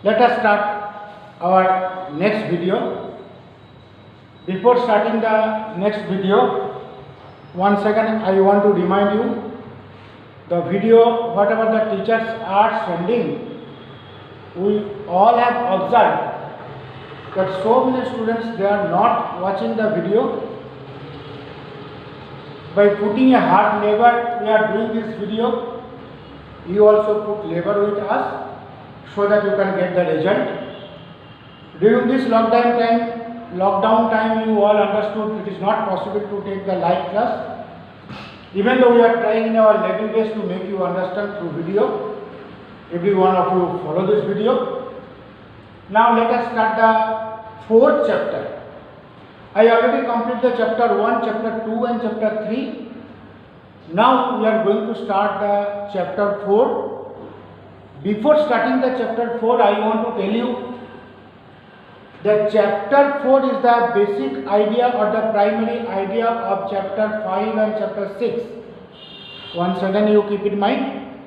Let us start our next video. Before starting the next video, once again I want to remind you the video whatever the teachers are sending, we all have observed that so many students they are not watching the video. By putting a hard labor we are doing this video, you also put labor with us so that you can get the result. During this lockdown time you all understood it is not possible to take the live class. Even though we are trying in our level best to make you understand through video, every one of you follow this video. Now let us start the fourth chapter. I already completed the chapter 1, chapter 2 and chapter 3. Now we are going to start the chapter 4. Before starting the chapter 4, I want to tell you that chapter 4 is the basic idea or the primary idea of chapter 5 and chapter 6. Once again you keep in mind.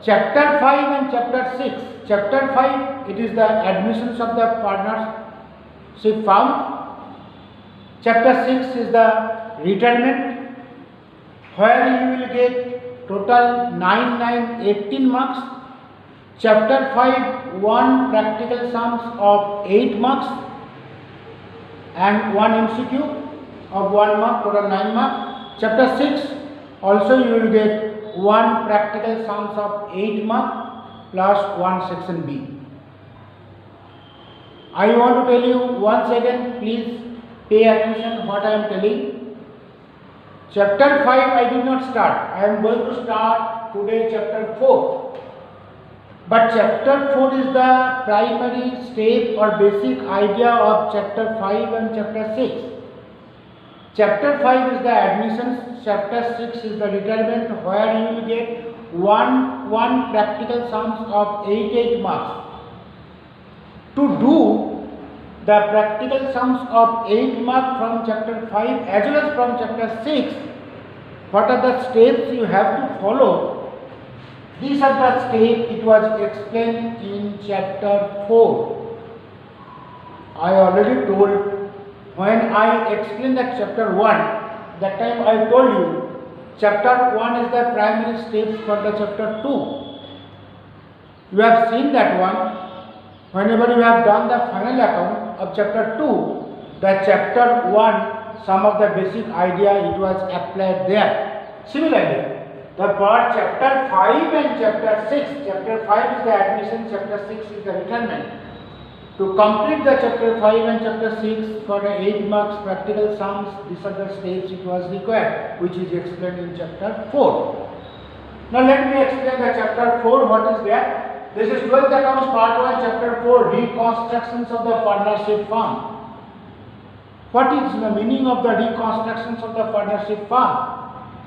Chapter 5 and chapter 6. Chapter 5, it is the admissions of the partnership firm. Chapter 6 is the retirement, where you will get total 18 marks. Chapter 5, 1 practical sums of 8 marks and 1 MCQ of 1 mark, total 9 marks. Chapter 6, also you will get 1 practical sums of 8 marks plus 1 section B. I want to tell you once again, please pay attention what I am telling. Chapter 5 I did not start. I am going to start today chapter 4. But chapter 4 is the primary step or basic idea of chapter 5 and chapter 6. Chapter 5 is the admissions, chapter 6 is the retirement, where you will get one practical sums of 8 marks. To do the practical sums of 8 marks from chapter 5 as well as from chapter 6, what are the steps you have to follow? These are the steps it was explained in chapter 4. I already told when I explained that chapter 1, that time I told you chapter 1 is the primary steps for the chapter 2. You have seen that one. Whenever you have done the final account of chapter 2, the chapter 1, some of the basic idea it was applied there. Similarly, the part chapter 5 and chapter 6, chapter 5 is the admission, chapter 6 is the retirement. To complete the chapter 5 and chapter 6 for the 8 marks practical sums, these are the steps it was required, which is explained in chapter 4. Now let me explain the chapter 4, what is there. This is 12th accounts part 1, chapter 4, reconstructions of the partnership firm. What is the meaning of the reconstructions of the partnership firm?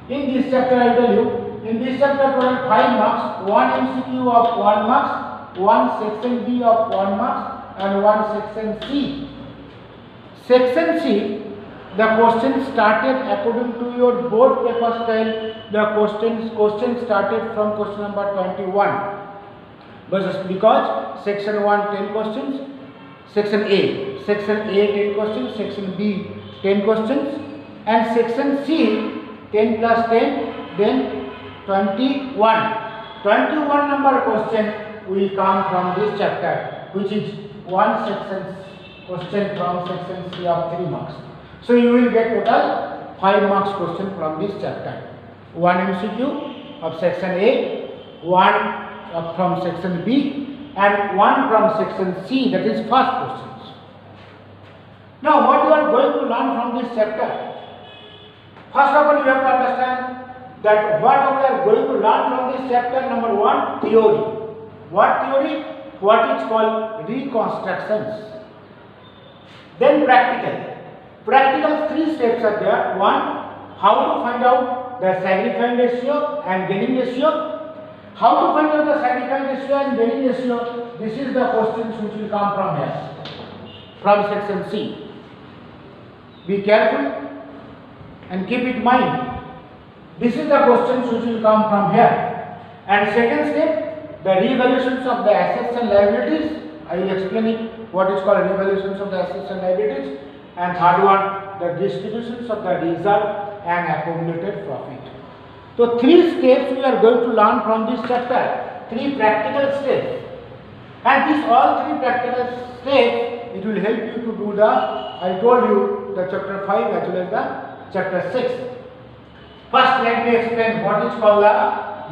In this chapter I tell you, in this chapter total 5 marks, 1 MCQ of 1 marks, 1 section B of 1 marks and 1 section C. Section C, the question started according to your board paper style, the question started from question number 21. Because section 1 10 questions, section A 10 questions, section B 10 questions and section C 10 plus 10 then 21. 21 number question will come from this chapter, which is one section question from section C of 3 marks. So you will get total 5 marks question from this chapter. 1 MCQ of section A, 1 from section B and 1 from section C, that is first questions. Now what you are going to learn from this chapter? First of all you have to understand that what we are going to learn from this chapter, number 1, theory. What theory? What is called reconstructions. Then practical. Practical 3 steps are there. 1, how to find out the sacrificing ratio and gaining ratio. How to find out the sacrificing ratio and gaining ratio? This is the questions which will come from here, from section C. Be careful and keep it in mind. This is the questions which will come from here. And second step, the revaluations of the assets and liabilities. I will explain it, what is called revaluations of the assets and liabilities. And third one, the distributions of the reserve and accumulated profit. So 3 steps we are going to learn from this chapter, 3 practical steps. And these all 3 practical steps, it will help you to do the, I told you, the chapter 5 as well as the chapter 6. First, let me explain what is called the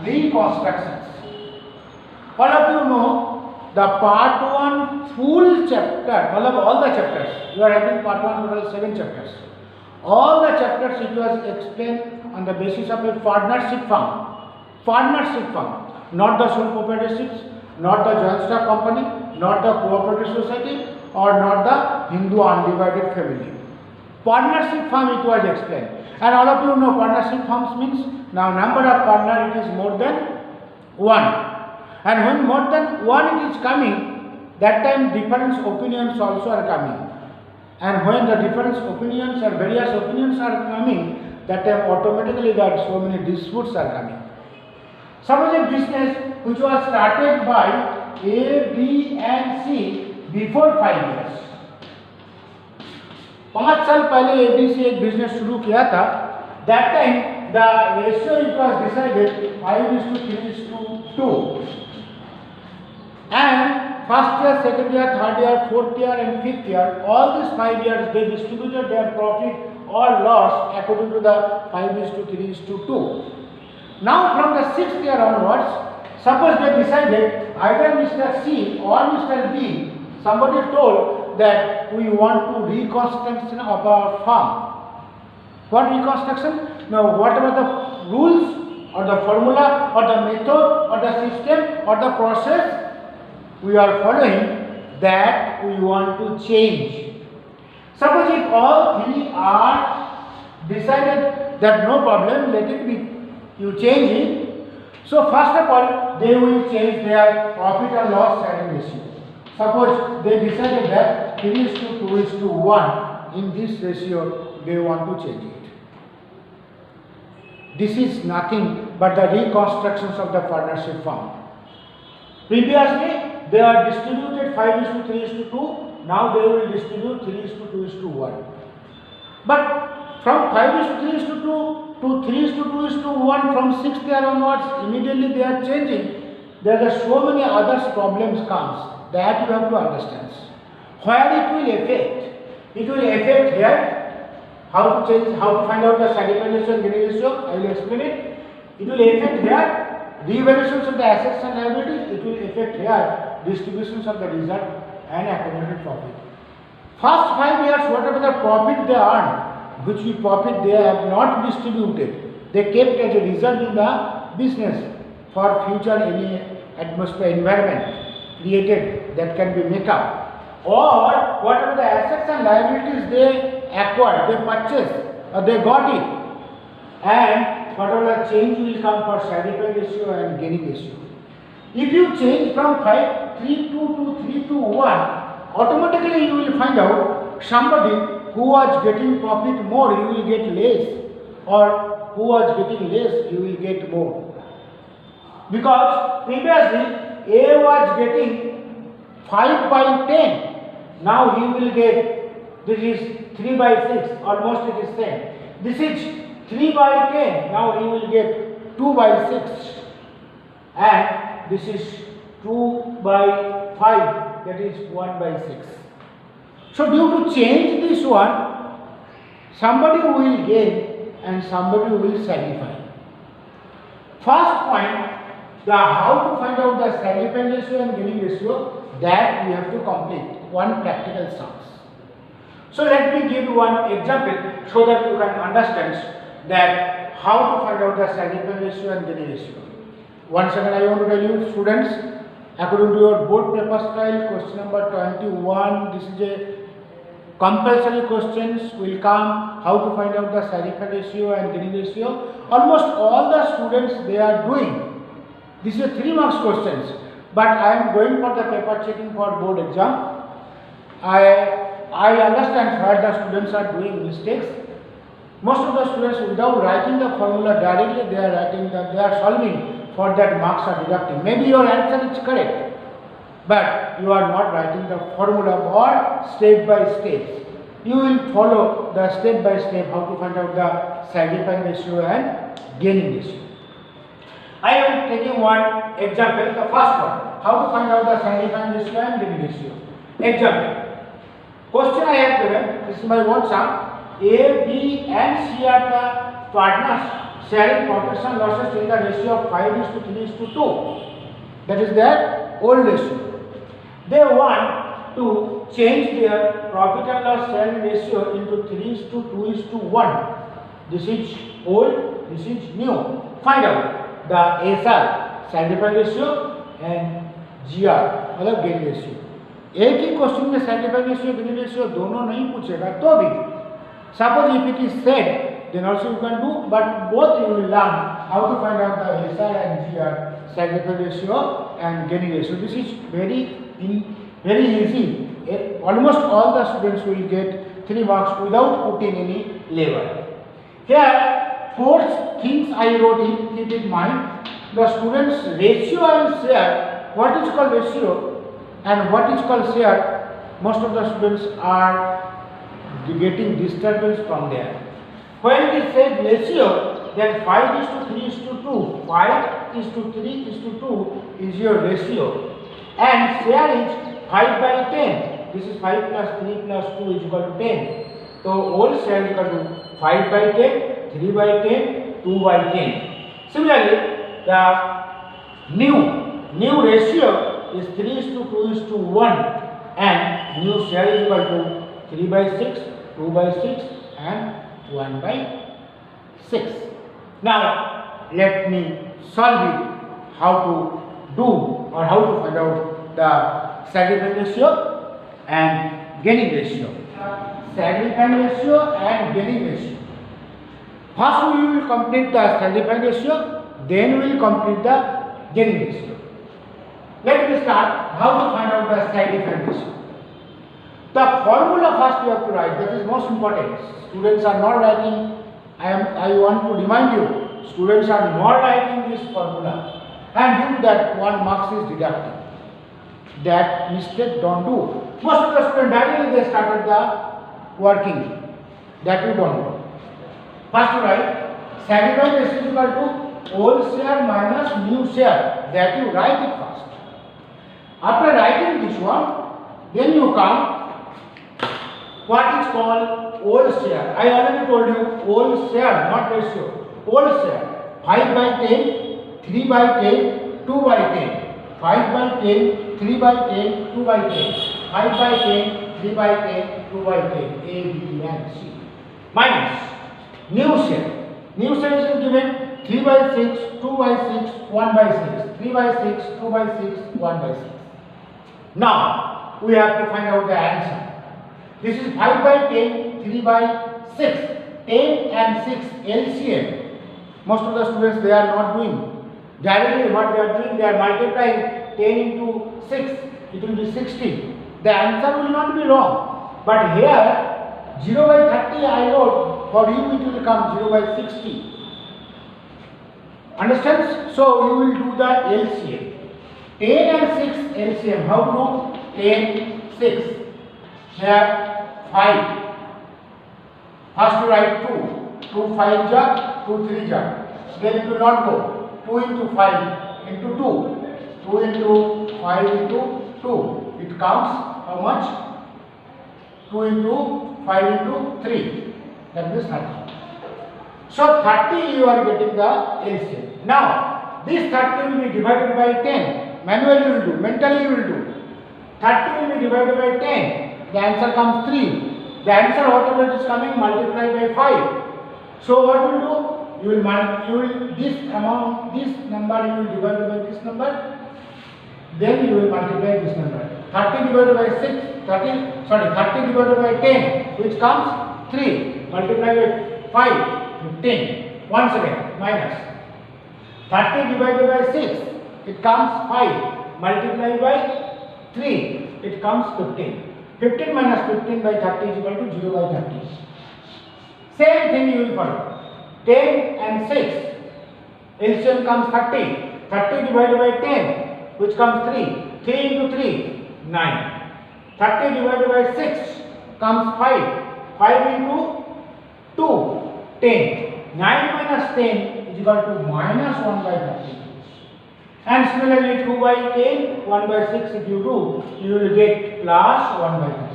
reconstructions. All of you know the part 1 full chapter, all the chapters, you are having part 1 total 7 chapters. All the chapters it was explained on the basis of a partnership firm. Partnership firm, not the sole proprietorships, not the joint stock company, not the cooperative society, or not the Hindu undivided family. Partnership firm it was explained. And all of you know partnership firms means now number of partner it is more than 1. And when more than 1 it is coming, that time different opinions also are coming. And when the different opinions or various opinions are coming, that time automatically there are so many disputes are coming. Suppose a business which was started by A, B and C before 5 years. 5 साल पहले ABC एक business शुरू किया था. That time the ratio it was decided 5:3:2. And first year, second year, third year, fourth year and fifth year, all these 5 years they distributed their profit or loss according to the 5:3:2. Now from the 6th year onwards, suppose they decided either Mr. C or Mr. B, somebody told that we want to reconstruction of our farm. What reconstruction? Now whatever the rules or the formula or the method or the system or the process we are following, that we want to change. Suppose if all 3 are decided that no problem, let it be, you change it. So first of all, they will change their profit or loss sharing ratio. Suppose they decided that 3:2:1, in this ratio they want to change it. This is nothing but the reconstructions of the partnership firm. Previously they are distributed 5:3:2, now they will distribute 3:2:1. But from 5:3:2 to 3:2:1, from 6th year onwards, immediately they are changing. There are so many other problems comes that you have to understand. Where it will affect? It will affect here. How to change? How to find out the satisfaction gain ratio? I will explain it. It will affect here revaluations of the assets and liabilities. It will affect here distributions of the reserve and accumulated profit. First 5 years, whatever the profit they earn, which we profit they have not distributed, they kept as a reserve in the business for future any atmosphere environment created that can be make up. Or whatever the assets and liabilities they acquired, they purchased, or they got it, and whatever the change will come for satisfaction ratio and gaining ratio. If you change from 5:3:2 to 3:1, automatically you will find out somebody who was getting profit more, you will get less, or who was getting less, you will get more. Because previously A was getting 5/10, now he will get, this is 3/6, almost it is same. This is 3/10, now he will get 2/6, and this is 2/5, that is 1/6. So due to change this one, somebody will gain and somebody will sacrifice. First point, the how to find out the sacrifice ratio and gaining ratio, that we have to complete one practical sums. So let me give you one example so that you can understand that how to find out the sacrifice ratio and gaining ratio. Once again I want to tell you, students, according to your board paper style, question number 21, this is a compulsory questions will come, how to find out the sacrifice ratio and gaining ratio. Almost all the students they are doing. This is a 3 marks questions, but I am going for the paper checking for board exam. I understand where the students are doing mistakes. Most of the students, without writing the formula directly, they are writing that they are solving for that marks are deducted. Maybe your answer is correct, but you are not writing the formula or step by step. You will follow the step by step how to find out the sacrifice ratio and gaining ratio. I am taking one example, the first one, how to find out the sacrifice ratio and gaining ratio. Example. Question I have given, this is my one sum. A, B and C are the partners sharing proportional losses in the ratio of 5:3:2. That is their old ratio. They want to change their profit and loss sharing ratio into 3:2:1. This is old, this is new. Find out the SR sacrifice ratio and GR मतलब gain ratio. एक ही question में sacrifice ratio gain ratio दोनों नहीं पूछेगा तो भी suppose if it is said then also you can do, but both you will learn how to find out the SR and GR sacrifice ratio and gain ratio. This is very easy. Almost all the students will get 3 marks without putting any label. Here 4 things I wrote in, keep in mind. The students ratio and share, what is called ratio and what is called share, most of the students are getting disturbance from there. When we say ratio, then 5:3:2, 5:3:2 is your ratio, and share is 5/10. This is 5 plus 3 plus 2 is equal to 10. So whole share is equal to 5/10, 3/10, 2/10. Similarly, the new ratio is 3:2:1, and new share is equal to 3/6, 2/6, and 1/6. Now let me solve it. How to do or how to find out the sacrifice ratio and gaining ratio. Sacrifice ratio and gaining ratio. First we will complete the sacrifice ratio, then we will complete the gaining ratio. Let me start how to find out the sacrifice ratio. The formula first you have to write, that is most important. Students are not writing, I want to remind you, students are not writing this formula and due to that 1 marks is deducted. That mistake don't do. Most of the students directly they started the working. That you don't do. First you write sacrifice ratio is equal to old share minus new share. That you write it first. After writing this one, then you come what is called old share. I already told you old share, not ratio. Old share 5/10, 3/10, 2/10, 5/10, 3/10, 2/10, 5/10, 3/10, 2/10, A, B and C. Minus new share. New share is given 3/6, 2/6, 1/6, 3/6, 2/6, 1/6. Now we have to find out the answer. This is 5/10, 3/6, 10 and 6 LCM. Most of the students they are not doing. Directly what they are doing, they are multiplying 10 into 6, it will be 16. The answer will not be wrong. But here 0/30 I wrote, for you it will come 0/60. Understand? So you will do the LCM. 10 and 6 LCM. How to do? 10, 6. Here 5. First you write 2. 2 5 ja, 2 3 ja. Then it will not go. 2 into 5 into 2. 2 into 5 into 2. It comes how much? 2 into 5 into 3. That is 30. So 30 you are getting the LCM. Now this 30 will be divided by 10. Manually you will do. Mentally you will do. 30 will be divided by 10. The answer comes 3. The answer whatever is coming multiplied by 5. So what will do? You will this amount, this number you will divide by this number. Then you will multiply this number. 30 divided by 30 divided by 10, which comes 3. Multiply by 5, 15. Once again, minus. 30 divided by 6, it comes 5. Multiply by 3, it comes 15. 15 minus 15 by 30 is equal to 0/30. Same thing you will follow. 10 and 6, LCM comes 30. 30 divided by 10, which comes 3. 3 into 3, 9. 30 divided by 6 comes 5. 5 into 2, 10. 9 minus 10 is equal to minus 1 by 30. And similarly 2 by 10, 1 by 6 if you do, you will get plus 1 by 30.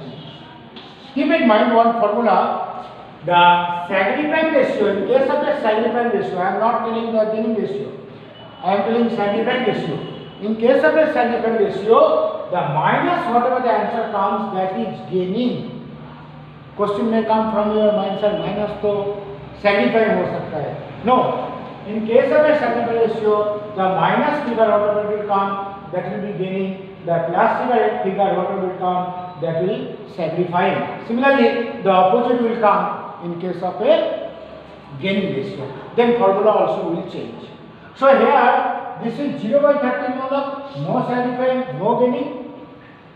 Keep in mind one formula. The sacrifice ratio, in case of a sacrifice ratio, I am not telling the gaining ratio, I am telling sacrifice ratio. In case of a sacrifice ratio, the minus whatever the answer comes, that is gaining. Question may come from your mind, sir, minus to sacrifice ho sakta hai. No. In case of a sacrifice ratio, the minus figure whatever will come, that will be gaining. The plus figure whatever will come, that will sacrifice. Similarly, the opposite will come in case of a gaining ratio. Then formula also will change. So here, this is 0 by 30 no sacrifice, no gaining.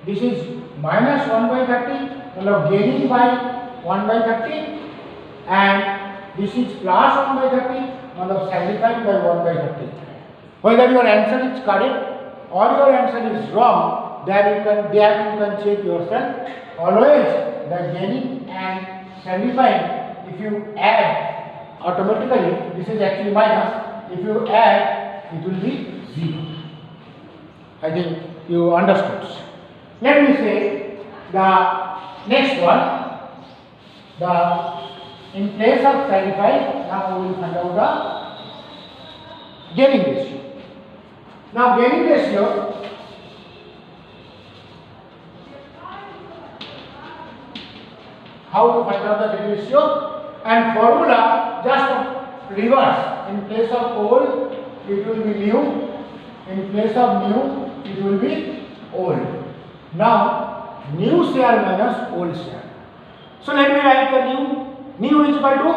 This is minus 1 by 30, gaining by 1 by 30, and this is plus 1 by 30, sacrifice by 1 by 30. Whether your answer is correct or your answer is wrong, then you can check yourself. Always the gaining and sacrifice, if you add automatically, this is actually minus, if you add, it will be 0. I think you understood. Let me say the next one. In place of sacrifice, now we will find out the gaining ratio. Now gaining ratio, how to find out the gaining ratio, and formula just reverse. In place of old, it will be new. In place of new, it will be old. Now new share minus old share. So let me write the new. New is equal to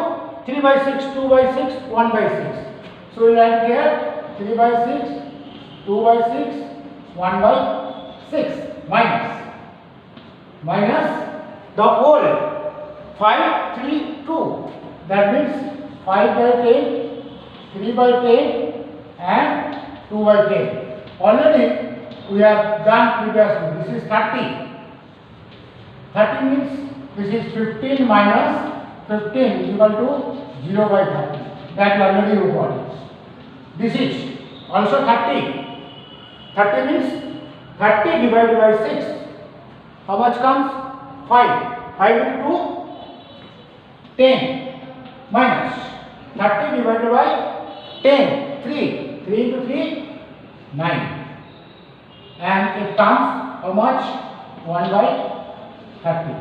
3 by 6, 2 by 6, 1 by 6. So we write here 3 by 6, 2 by 6, 1 by 6 minus the old 5, 3, 2. That means 5 by 10, 3 by 10 and 2 by 10. Already we have done previously. This is 30. 30 means this is 15 minus 15 is equal to 0 by 30. That already you got it. This is also 30. 30 means 30 divided by 6. How much comes? 5. 5 into 10 minus 30 divided by 10. 3. 3 into 3, 9. And it comes how much? 1 by 30.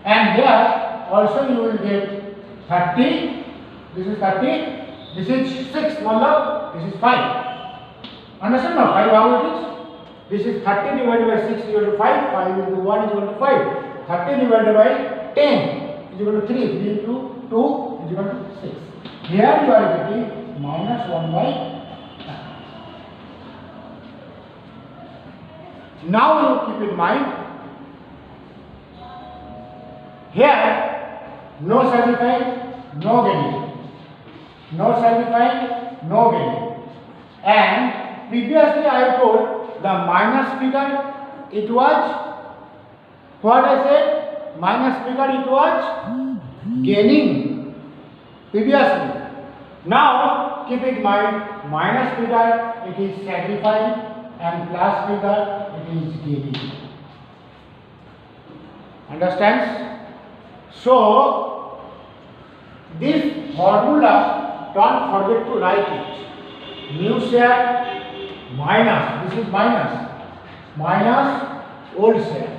And here also you will get 30, this is 30, this is 6, this is 5. Understand now 5 how it is? This is 30 divided by 6 is equal to 5, 5 into 1 is equal to 5. 30 divided by 10 is equal to 3, 3 into 2 is equal to 6. Here you are getting minus 1 by 30. Now you keep in mind, here no sacrifice, no gaining. No sacrifice, no gaining. And previously I told the minus figure, it was, what I said? Minus figure, it was gaining previously. Now keep in mind, minus figure, it is sacrifice, and plus figure, it is gaining. Understands? So this formula, don't forget to write it. New share minus, this is minus old share.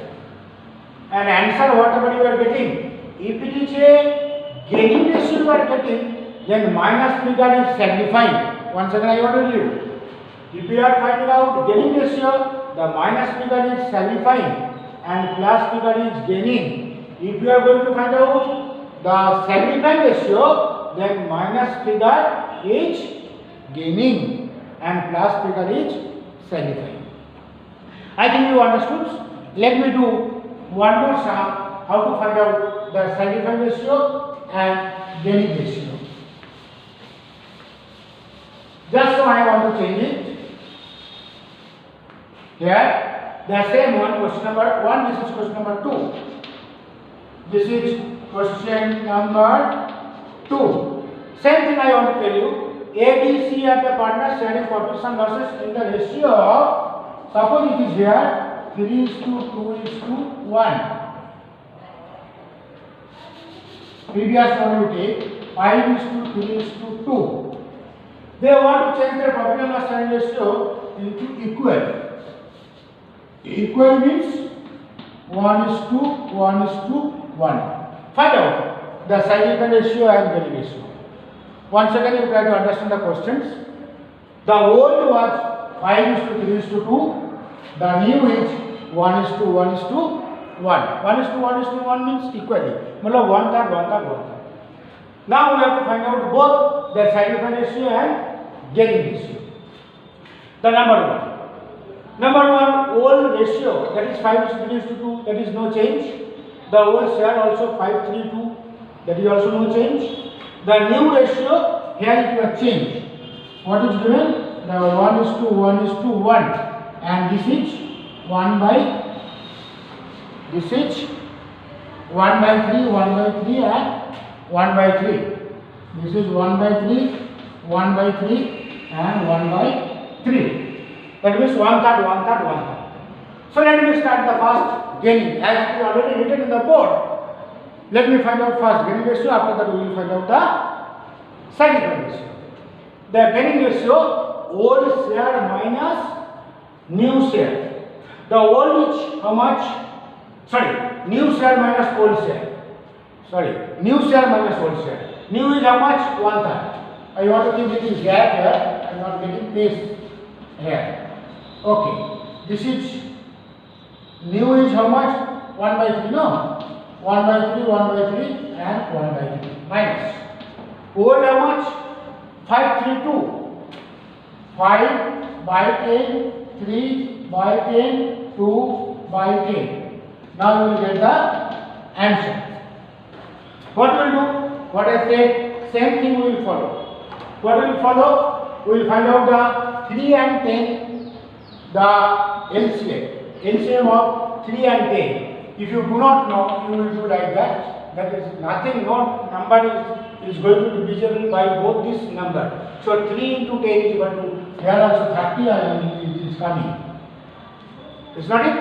And answer whatever you are getting. If it is a gaining ratio you are getting, then minus figure is sacrificing. Once again I want to tell you. If you are finding out gaining ratio, the minus figure is sacrificing and plus figure is gaining. If you are going to find out the sacrifice ratio, then minus figure is gaining and plus figure is sacrificing. I think you understood. Let me do one more sum, how to find out the sacrifice ratio and gaining ratio. Just so I want to change it. Here, the same one, question number 1, this is question number 2. This is question number 2. Same thing I want to tell you. A, B, C are the partners sharing 40% losses in the ratio of, suppose it is here 3:2:1. Previous one we take 5:3:2. They want to change their profit and loss sharing ratio into equal. Equal means 1:1:1. Find out the significant ratio and value ratio. Once again, you try to understand the questions. The old was 5:3:2. The new is 1:1:1. 1:1:1 means equally. मतलब 1/3, 1/3, 1/3. Now we have to find out both the significant ratio and gaining ratio. The number one old ratio, that is 5:3:2, that is no change. The old share also 5:3:2, that is also no change. The new ratio, here it will change. What is given? The 1:1:1, and this is 1/3, 1/3, and 1/3. This is 1/3, 1/3, and 1/3. That means 1/3, 1/3, 1/3. So let me start the first gaining. As it is already written in the board, let me find out first gaining ratio. After that, we will find out the significant ratio. The gaining ratio, old share minus new share. The old is how much? New share minus old share. New share minus old share. New is how much? 1/3. I want to give little gap here. I am not getting space here. Okay. This is new is how much? 1/3. No. 1/3, 1/3, and 1/3 minus. Old how much? 5:3:2. 5/10, 3/10, 2/10. Now we will get the answer. What we will do? What I said, same thing we will follow. What we will follow? We will find out the 3 and 10, the LCM of 3 and 10. If you do not know, you will do like that. That is nothing, no number is going to be divisible by both this number. So 3 into 10 is equal to, here also 30 it is coming. Is not it?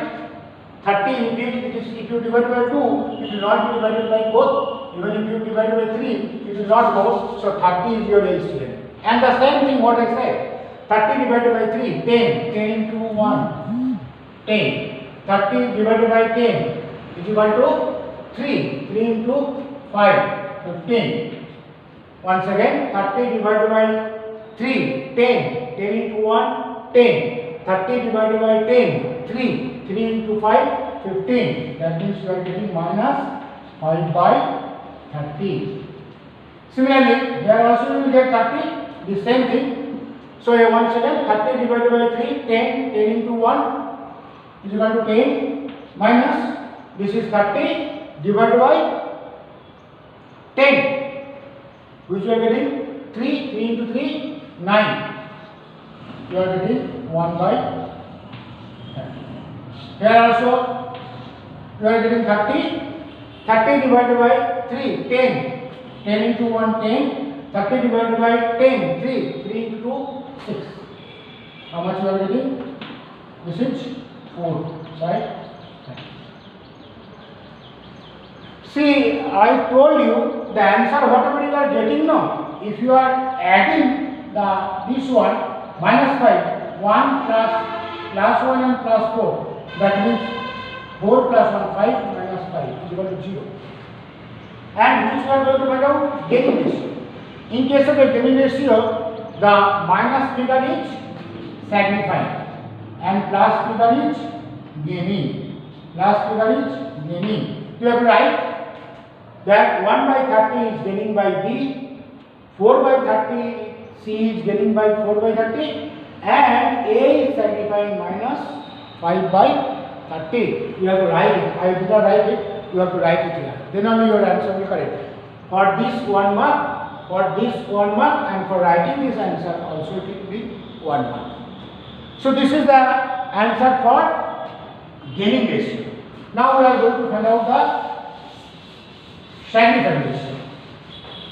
30 it is, if you divide by 2, it will not be divided by both. Even if you divide by 3, it will not go. So 30 is your LCM. And the same thing what I said. 30 divided by 3, 10. 10 into 1, 10. 30 divided by 10 is equal to 3. 3 into 5, 15. Once again, 30 divided by 3, 10. 10 into 1, 10. 30 divided by 10, 3. 3 into 5, 15. That means you are getting minus 5/30. Similarly, here also you will get 30, the same thing. So here once again, 30 divided by 3, 10. 10 into 1 is equal to 10 minus, this is 30 divided by 10, which you are getting 3. 3 into 3, 9. You are getting 1/30. Here also you are getting 30. 30 divided by 3, 10. 10 into 1, 10. 30 divided by 10, 3. 3 into 2, 6. How much you are getting? This is 4, right? See, I told you the answer whatever you are getting now. If you are adding this one minus 5, 1 plus 1 and plus 4, that means 4 plus 1, 5 minus 5 is equal to 0. And which we are going to find out? Gaining ratio. In case of the gaining ratio, the minus figure is signifying and plus figure is gaining. Plus figure is gaining. You have to write that 1/30 is gaining by B, 4/30 C is gaining by 4/30, and A is signifying minus 5/30. You have to write it. I did not write it. You have to write it here. Then only your answer will be correct. For this 1 mark, and for writing this answer also it will be 1 mark. So this is the answer for gaining ratio. Now we are going to find out the sacrifice ratio.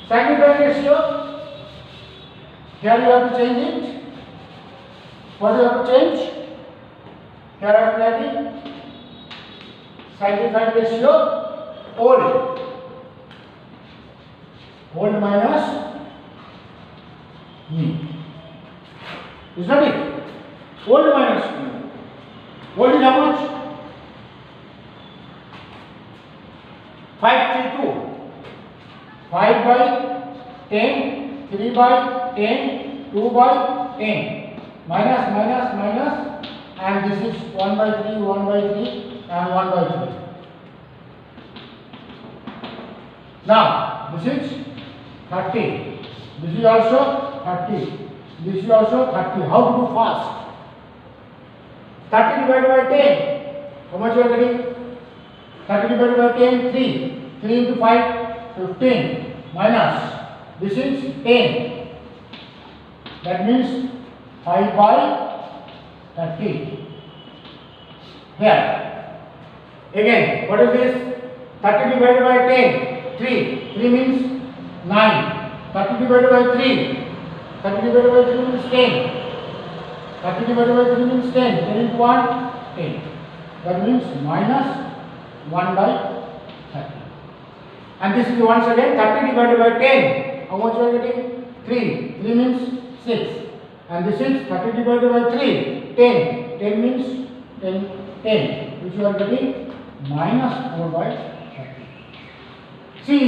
Sacrifice ratio, here you have to change it. What do you have to change? Here I am writing sacrifice ratio old minus new. Is that it? Old minus new. Old is how much? 532. 5 by 10, 3 by 10, 2 by 10. Minus, and this is 1 by 3, 1 by 3, and 1 by 3. Now, this is 30. This is also 30. This is also 30. How to do fast? 30 divided by 10. How much you are getting? 30 divided by 10, 3. 3 into 5, 15. Minus. This is 10. That means 5 by 30. Here. Again, what is this? 30 divided by 10. 3. 3 means 9. 30 divided by 3. 30 divided by 3 means 10. 30 divided by 3 means 10. 10 into 1, 10. That means minus 1 by 30. And this is once again 30 divided by 10. How much you are getting? 3. 3 means 6. And this is 30 divided by 3. 10. 10 means 10. Which you are getting minus 4 by 30. See,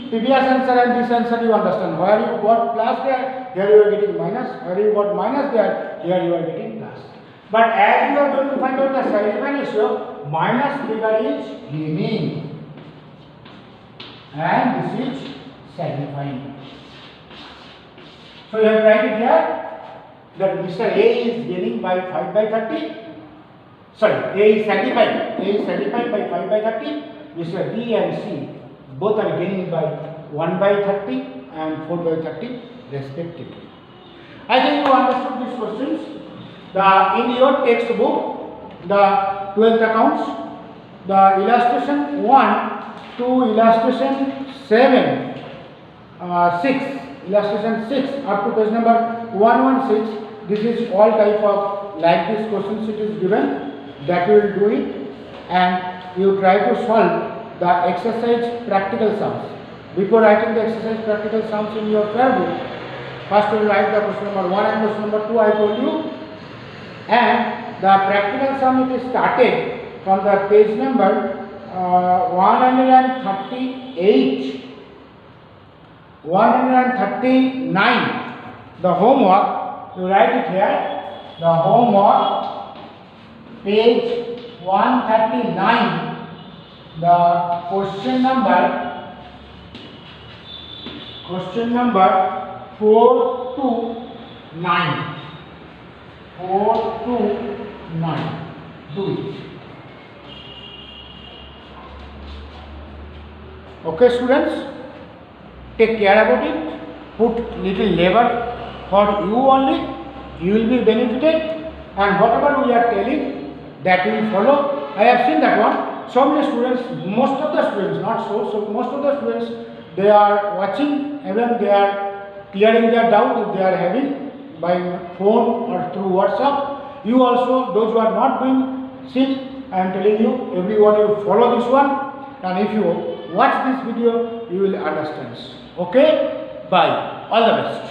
previous answer and this answer you understand. Where you got plus there, here you are getting minus. Where you got minus there, here you are getting plus. But as you are going to find out the sacrifice ratio, minus figure is gaining. And this is sacrificing. So you have to write it here that Mr. A is gaining by 5 by 30. Sorry, A is sacrificing. A is sacrificing by 5 by 30. Mr. B and C both are gaining by 1 by 30 and 4 by 30 respectively. I think you understood these questions. In your textbook, the 12th accounts, the illustration 1 to illustration 6, illustration 6 up to page number 116, this is all type of like these questions it is given, that you will do it and you try to solve the exercise practical sums. Before writing the exercise practical sums in your prayer book, first you will write the question number 1 and question number 2 I told you, and the practical sum it is started from the page number 138, 139. The homework, you write it here, the homework page 139. The question number 4 to 9. 4 to 9. Do it. Okay, students, take care about it. Put little labor for you only. You will be benefited, and whatever we are telling, that you will follow. I have seen that one. So many students, most of the students, not so most of the students, they are watching, even they are clearing their doubt if they are having by phone or through WhatsApp. You also, those who are not doing, see, I am telling you, everyone you follow this one, and if you watch this video, you will understand. Okay, bye, all the best.